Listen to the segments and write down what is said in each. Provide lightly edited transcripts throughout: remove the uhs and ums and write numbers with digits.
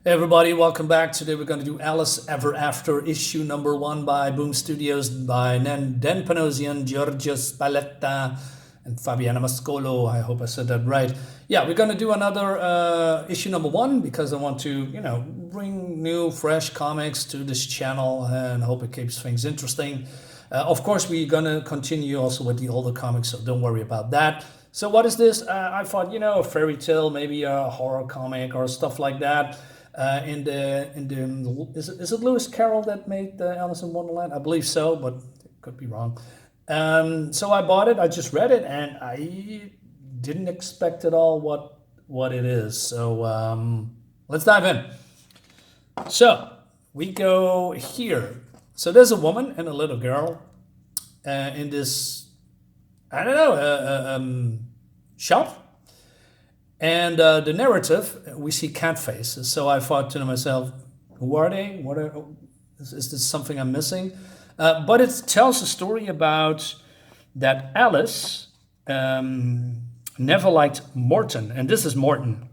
Hey everybody, welcome back. Today we're going to do Alice Ever After, issue number 1 by Boom Studios by Dan Panosian, Giorgio Spalletta, and Fabiana Mascolo. I hope I said that right. Yeah, we're going to do another issue number 1 because I want to, bring new, fresh comics to this channel and hope it keeps things interesting. Of course, we're going to continue also with the older comics, so don't worry about that. So what is this? I thought, a fairy tale, maybe a horror comic or stuff like that. Is it Lewis Carroll that made Alice in Wonderland? I believe so, but it could be wrong. So I bought it. I just read it, and I didn't expect at all what it is. So let's dive in. So we go here. So there's a woman and a little girl in this, I don't know, shop. And the narrative, we see cat faces. So I thought to myself, who are they? Is this something I'm missing? But it tells a story about that Alice never liked Morton. And this is Morton.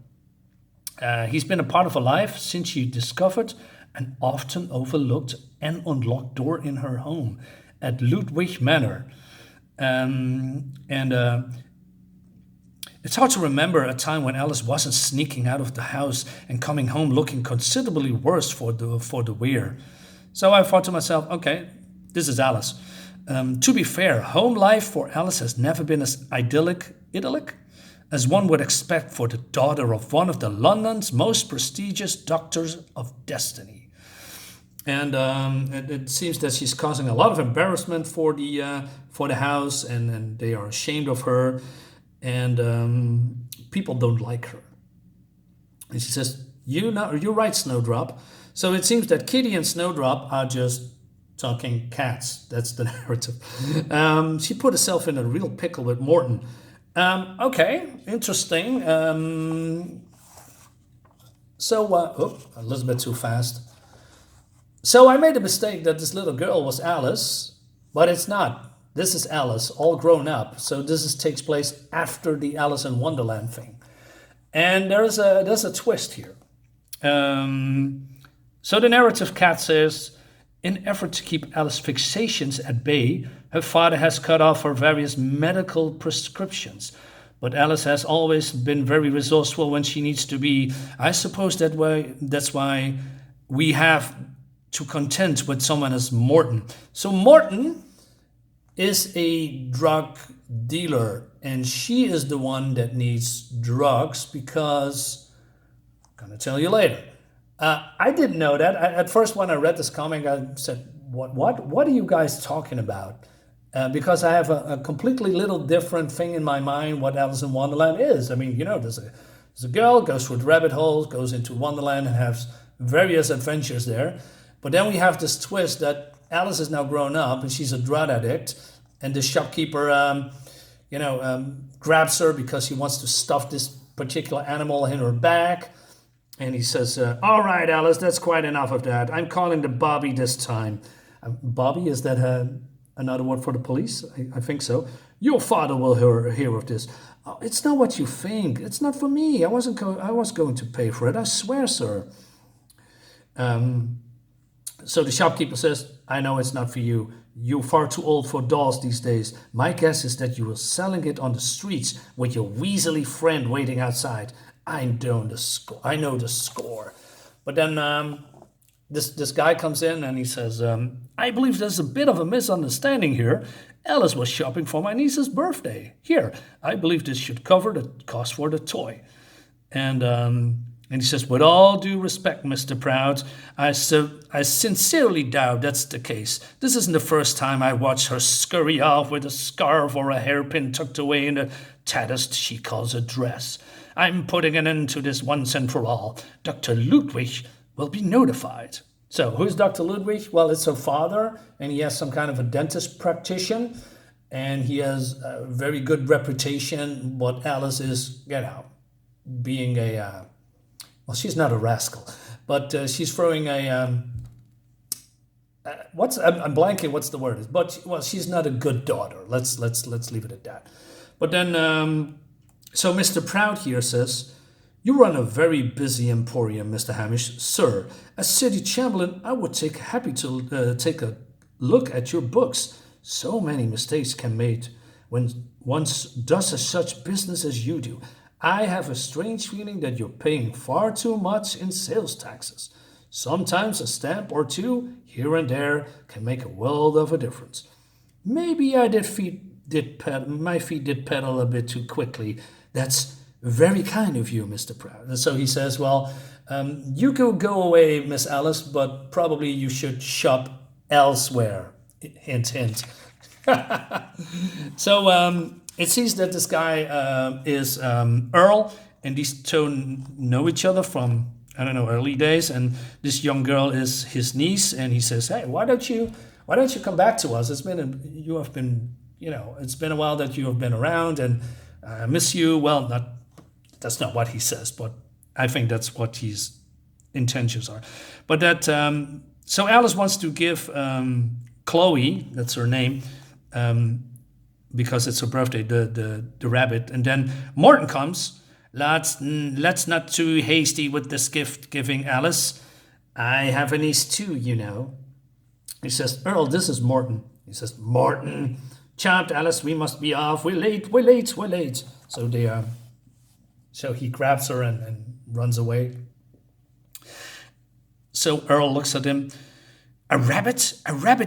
He's been a part of her life since she discovered an often overlooked and unlocked door in her home at Ludwig Manor. It's hard to remember a time when Alice wasn't sneaking out of the house and coming home looking considerably worse for the wear. So I thought to myself, okay, this is Alice. To be fair, home life for Alice has never been as idyllic as one would expect for the daughter of one of the London's most prestigious doctors of destiny. And it seems that she's causing a lot of embarrassment for the house, and they are ashamed of her. And people don't like her. And she says, you're right, Snowdrop. So it seems that Kitty and Snowdrop are just talking cats. That's the narrative. She put herself in a real pickle with Morton. Okay, interesting. A little bit too fast. So I made a mistake that this little girl was Alice, but it's not. This is Alice, all grown up. So takes place after the Alice in Wonderland thing. And there's a twist here. So the narrative cat says, in effort to keep Alice's fixations at bay, her father has cut off her various medical prescriptions. But Alice has always been very resourceful when she needs to be. I suppose that's why we have to contend with someone as Morton. So Morton is a drug dealer, and she is the one that needs drugs because I'm going to tell you later. I didn't know that. At first, when I read this comic, I said, what are you guys talking about? Because I have a completely little different thing in my mind what Alice in Wonderland is. I mean, there's a girl, goes through the rabbit holes, goes into Wonderland and has various adventures there. But then we have this twist that Alice is now grown up and she's a drug addict, and the shopkeeper, grabs her because he wants to stuff this particular animal in her bag, and he says, "All right, Alice, that's quite enough of that. I'm calling the Bobby this time." Bobby, is that another word for the police? I think so. Your father will hear of this. Oh, it's not what you think. It's not for me. I was going to pay for it. I swear, sir. So the shopkeeper says, I know it's not for you. You're far too old for dolls these days. My guess is that you were selling it on the streets with your weaselly friend waiting outside. I know the score. But then this guy comes in and he says, I believe there's a bit of a misunderstanding here. Alice was shopping for my niece's birthday. Here, I believe this should cover the cost for the toy. And he says, with all due respect, Mr. Proud, I sincerely doubt that's the case. This isn't the first time I watched her scurry off with a scarf or a hairpin tucked away in the tatters she calls a dress. I'm putting an end to this once and for all. Dr. Ludwig will be notified. So who's Dr. Ludwig? Well, it's her father, and he has some kind of a dentist practitioner, and he has a very good reputation. But Alice is, being a... well, she's not a rascal, but she's throwing a I'm blanking. What's the word? But she's not a good daughter. Let's leave it at that. But then, so Mr. Proud here says, You run a very busy emporium, Mr. Hamish. Sir, as city chamberlain, I would take happy to take a look at your books. So many mistakes can made when one does such business as you do. I have a strange feeling that you're paying far too much in sales taxes. Sometimes a stamp or two here and there can make a world of a difference. Maybe my feet did pedal a bit too quickly. That's very kind of you, Mr. Proud. And so he says, well, you could go away, Miss Alice, but probably you should shop elsewhere. Hint, hint. So it seems that this guy is Earl, and these two know each other from, I don't know, early days. And this young girl is his niece, and he says, "Hey, why don't you come back to us? It's been a while that you have been around, and I miss you." Well, that's not what he says, but I think that's what his intentions are. But that so Alice wants to give Chloe, that's her name, because it's her birthday, the rabbit, and then Morton comes. Let's not too hasty with this gift giving, Alice. I have a niece too, you know. He says, Earl, this is Morton. He says, Morton, chopped, Alice, we must be off. We're late. So so he grabs her and runs away. So Earl looks at him. A rabbit,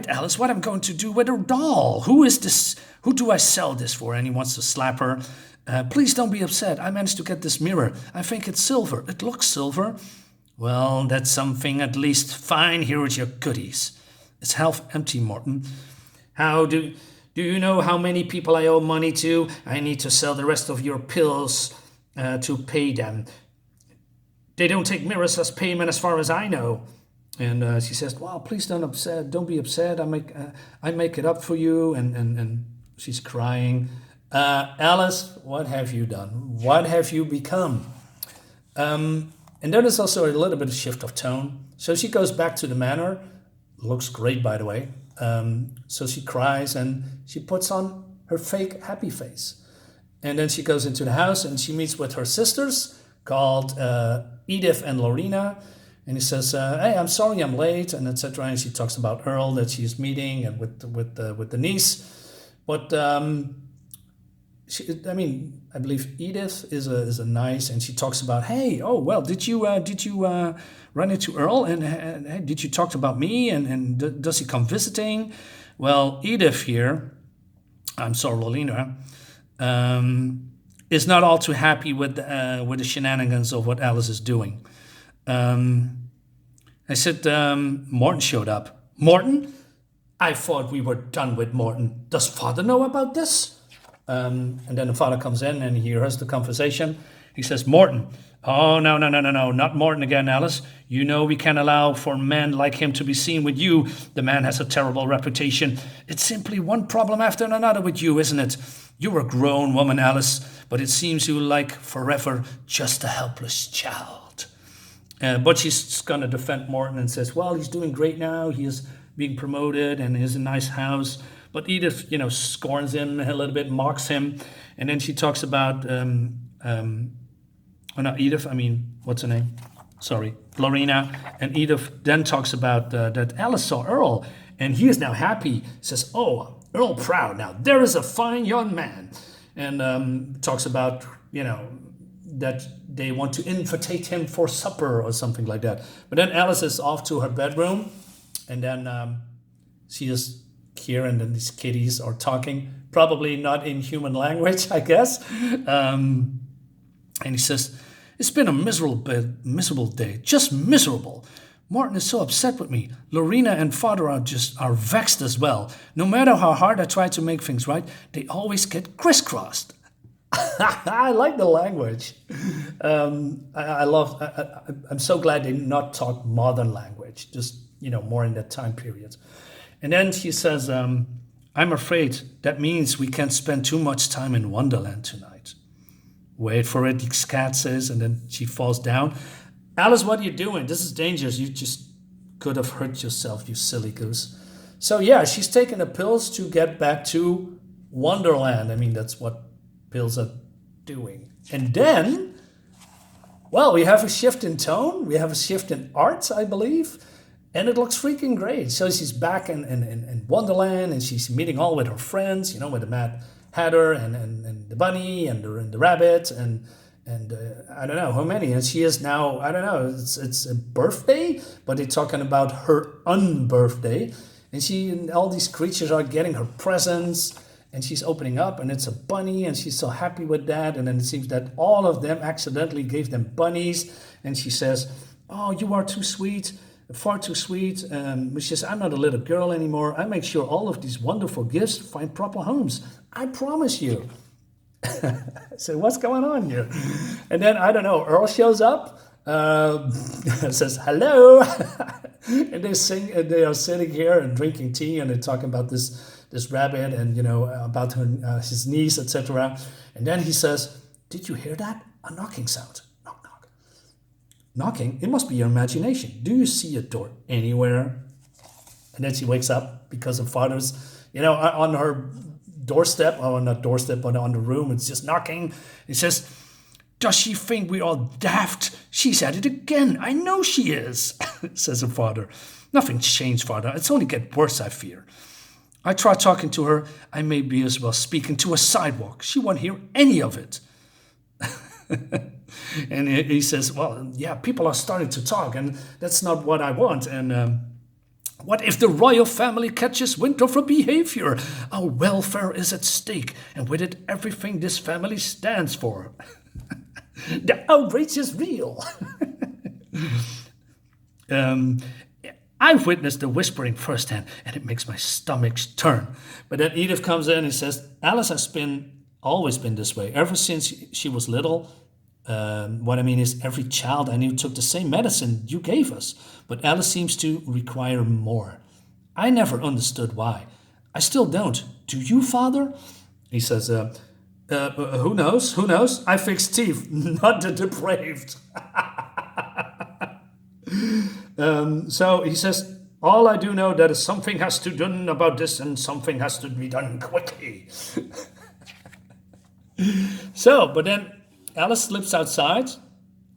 Alice. What am I going to do with her doll? Who is this? Who do I sell this for? And he wants to slap her. Please don't be upset. I managed to get this mirror. I think it's silver. It looks silver. Well, that's something at least. Fine, here are your goodies. It's half empty, Morton. How do you know how many people I owe money to? I need to sell the rest of your pills to pay them. They don't take mirrors as payment as far as I know. And she says, well, please don't be upset. I make it up for you. And she's crying. Alice, what have you done? What have you become? And then there's also a little bit of shift of tone. So she goes back to the manor. Looks great, by the way. So she cries and she puts on her fake happy face. And then she goes into the house and she meets with her sisters called Edith and Lorena. And he says, hey, I'm sorry I'm late, and etc. And she talks about Earl that she's meeting and with the niece. But I believe Edith is a nice, and she talks about, hey, oh well, did you run into Earl, and did you talk about me, and does he come visiting? Well, Edith here, I'm sorry, Lolina, is not all too happy with the shenanigans of what Alice is doing. I said, Morton showed up. Morton? I thought we were done with Morton. Does father know about this? And then the father comes in and he hears the conversation. He says, Morton. Oh, no, not Morton again, Alice. You know we can't allow for men like him to be seen with you. The man has a terrible reputation. It's simply one problem after another with you, isn't it? You're a grown woman, Alice, but it seems you like forever just a helpless child. But she's going to defend Morton and says, well, he's doing great now. He is being promoted and he has a nice house. But Edith, scorns him a little bit, mocks him. And then she talks about, not Edith, what's her name? Sorry, Lorena. And Edith then talks about that Alice saw Earl and he is now happy. Says, oh, Earl Proud, now there is a fine young man. And talks about, that they want to invitate him for supper or something like that. But then Alice is off to her bedroom, and then she is here, and then these kitties are talking, probably not in human language, I guess. And he says, it's been a miserable day, just miserable. Morton is so upset with me. Lorena and father are vexed as well. No matter how hard I try to make things right, they always get crisscrossed. I like the language. I'm so glad they not talk modern language, just, more in that time period. And then she says, I'm afraid that means we can't spend too much time in Wonderland tonight. Wait for it, the cat says, and then she falls down. Alice, what are you doing? This is dangerous. You just could have hurt yourself, you silly goose. So yeah, she's taking the pills to get back to Wonderland. That's what pills are doing. And then Well, we have a shift in tone. We have a shift in art, I believe. And it looks freaking great. So she's back in Wonderland, and she's meeting all with her friends, with the Mad Hatter and the bunny and the rabbit and I don't know how many. And she is now, I don't know, it's a birthday, but they're talking about her unbirthday. And she and all these creatures are getting her presents, and she's opening up, and it's a bunny, and she's so happy with that. And then it seems that all of them accidentally gave them bunnies, and she says, "Oh, you are too sweet, far too sweet." She says, "I'm not a little girl anymore. I make sure all of these wonderful gifts find proper homes. I promise you." So what's going on here? And then, I don't know, Earl shows up, says hello, and they sing, and they are sitting here and drinking tea, and they're talking about this rabbit and about his niece, etc. And then he says, "Did you hear that? A knocking sound. Knock, knock." "Knocking? It must be your imagination. Do you see a door anywhere?" And then she wakes up because her father's, on her doorstep, or not doorstep, but on the room. It's just knocking. He says, "Does she think we are daft? She's at it again. I know she is," says her father. "Nothing's changed, father. It's only get worse, I fear. I tried talking to her. I may be as well speaking to a sidewalk. She won't hear any of it." And he says, "Well, yeah, people are starting to talk, and that's not what I want. And what if the royal family catches wind of her behavior? Our welfare is at stake, and with it, everything this family stands for. The outrage is real." I've witnessed the whispering firsthand, and it makes my stomach turn. But then Edith comes in and says, "Alice has always been this way, ever since she was little. What I mean is, every child I knew took the same medicine you gave us, but Alice seems to require more. I never understood why. I still don't. Do you, father?" He says, "Who knows? Who knows? I fix teeth, not the depraved." So he says, "All I do know that is something has to be done about this, and something has to be done quickly." But then Alice slips outside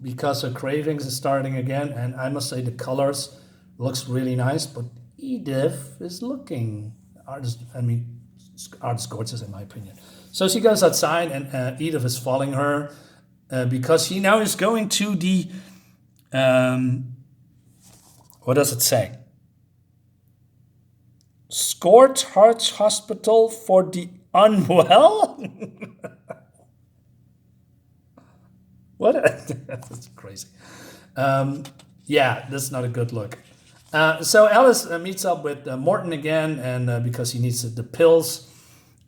because her cravings are starting again, and I must say the colors looks really nice, but Edith is looking, art is gorgeous in my opinion. So she goes outside, and Edith is following her because she now is going to the, what does it say? Scort Heart Hospital for the Unwell? What? That's crazy. Yeah, that's not a good look. So Alice meets up with Morton again, and because he needs the pills,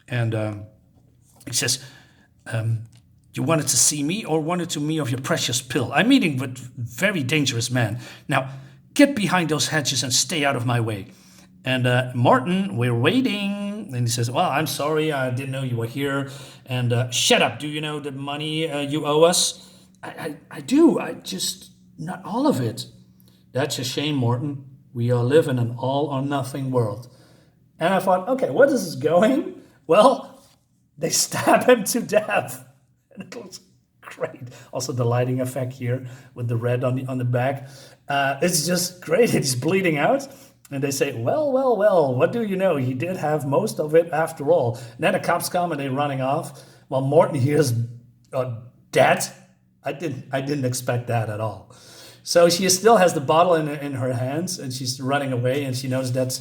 and he says, "You wanted to see me, or wanted to me of your precious pill? I'm meeting with very dangerous man. Now, get behind those hedges and stay out of my way." And "Morton, we're waiting." And he says, "Well, I'm sorry, I didn't know you were here." And "Shut up, do you know the money you owe us?" I do, I just, not all of it." "That's a shame, Morton. We all live in an all or nothing world." And I thought, okay, where is this going? Well, they stab him to death. And it looks great. Also the lighting effect here with the red on the back. It's just great. It's bleeding out. And they say, well, what do you know? He did have most of it after all. And then the cops come and they're running off. Well, Morton hears dead. I didn't expect that at all. So she still has the bottle in her hands, and she's running away, and she knows that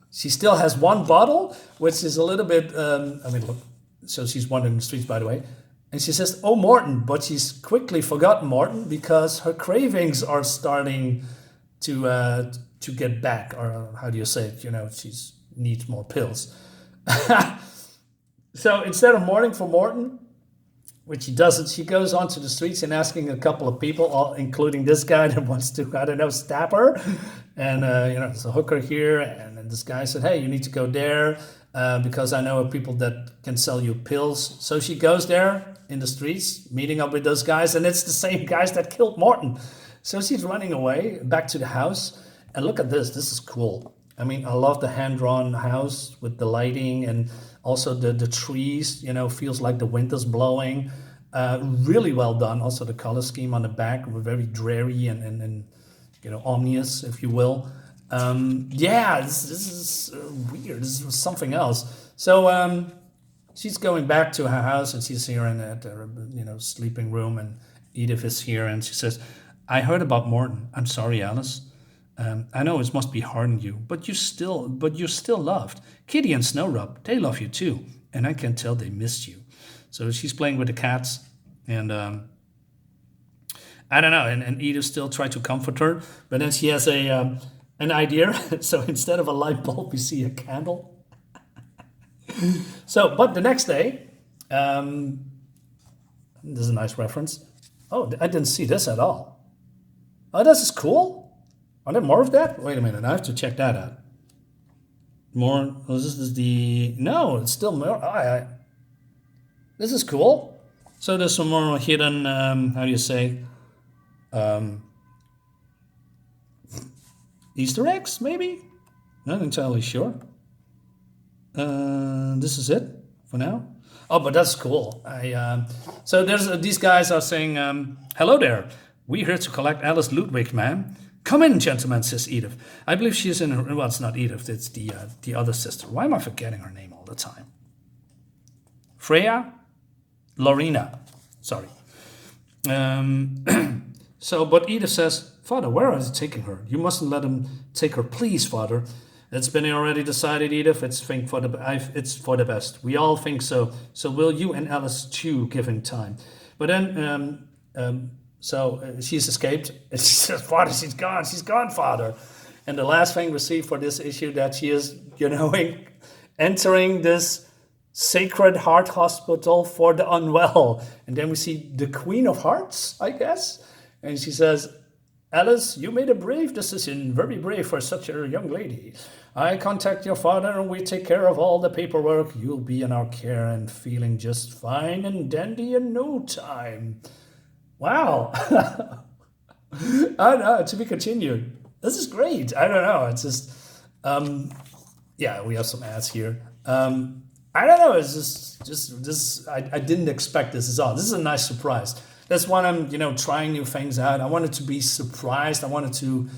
she still has one bottle, which is a little bit, look, so she's wandering the streets, by the way, and she says, "Oh, Morton," but she's quickly forgotten Morton because her cravings are starting to get back, or how do you say it? She needs more pills. So instead of mourning for Morton, which she doesn't, she goes onto the streets and asking a couple of people, all, including this guy that wants to, I don't know, stab her. And, there's a hooker here. And then this guy said, "Hey, you need to go there because I know of people that can sell you pills." So she goes there in the streets, meeting up with those guys. And it's the same guys that killed Morton. So she's running away back to the house. And look at this. This is cool. I mean, I love the hand-drawn house with the lighting and also the trees, feels like the wind is blowing. Really well done. Also, the color scheme on the back were very dreary and ominous, if you will. Yeah, this is weird. This is something else. So she's going back to her house, and she's here in her sleeping room, and Edith is here, and she says, "I heard about Morton. I'm sorry, Alice. I know it must be hard on you, but you're still loved. Kitty and Snowdrop, they love you too, and I can tell they missed you." So she's playing with the cats, and I don't know. And Edith still tries to comfort her, but then she has an idea. So instead of a light bulb, we see a candle. So, but the next day, this is a nice reference. Oh, I didn't see this at all. Oh, this is cool. Are there more of that? Wait a minute, I have to check that out. More. Oh, this is the. No, it's still more. This is cool. So there's some more hidden. How do you say? Easter eggs, maybe. Not entirely sure. This is it for now. Oh, but that's cool. So there's these guys are saying, "Hello there. We're here to collect Alice Ludwig, ma'am." "Come in, gentlemen," says Edith. I believe she's in her. Well, it's not Edith. It's the other sister. Why am I forgetting her name all the time? Freya, Lorena. Sorry. So, but Edith says, "Father, where are they taking her? You mustn't let them take her, please, Father. It's been already decided, Edith. It's for the best. We all think so. So will you and Alice too, given time?" But then, she's escaped. And she says, "Father, she's gone. She's gone, Father." And the last thing we see for this issue that she is, entering this Sacred Heart Hospital for the unwell. And then we see the Queen of Hearts, I guess. And she says, "Alice, you made a brave decision, very brave for such a young lady. I contact your father and we take care of all the paperwork. You'll be in our care and feeling just fine and dandy in no time." Wow. I don't know, to be continued. This is great. I don't know. It's just, we have some ads here. I don't know. It's just this. I didn't expect this at all. This is a nice surprise. That's why I'm, trying new things out. I wanted to be surprised. I wanted to,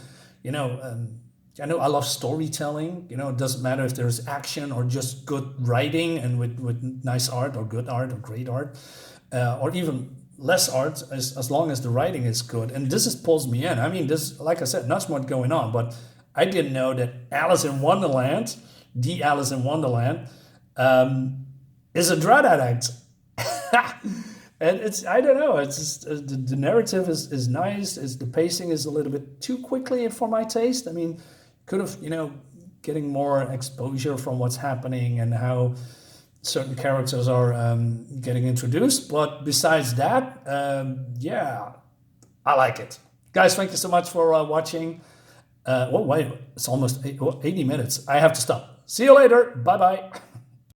I know I love storytelling. It doesn't matter if there's action or just good writing and with nice art or good art or great art, or even less art, as long as the writing is good. And this just pulls me in. I mean, this, like I said, not much going on, but I didn't know that Alice in Wonderland, the Alice in Wonderland, is a drug addict. And I don't know, it's just, the narrative is nice. The pacing is a little bit too quickly for my taste. I mean, could have, getting more exposure from what's happening and how certain characters are getting introduced. But besides that, I like it. Guys, thank you so much for watching. Wait, it's almost 80 minutes. I have to stop. See you later. Bye-bye.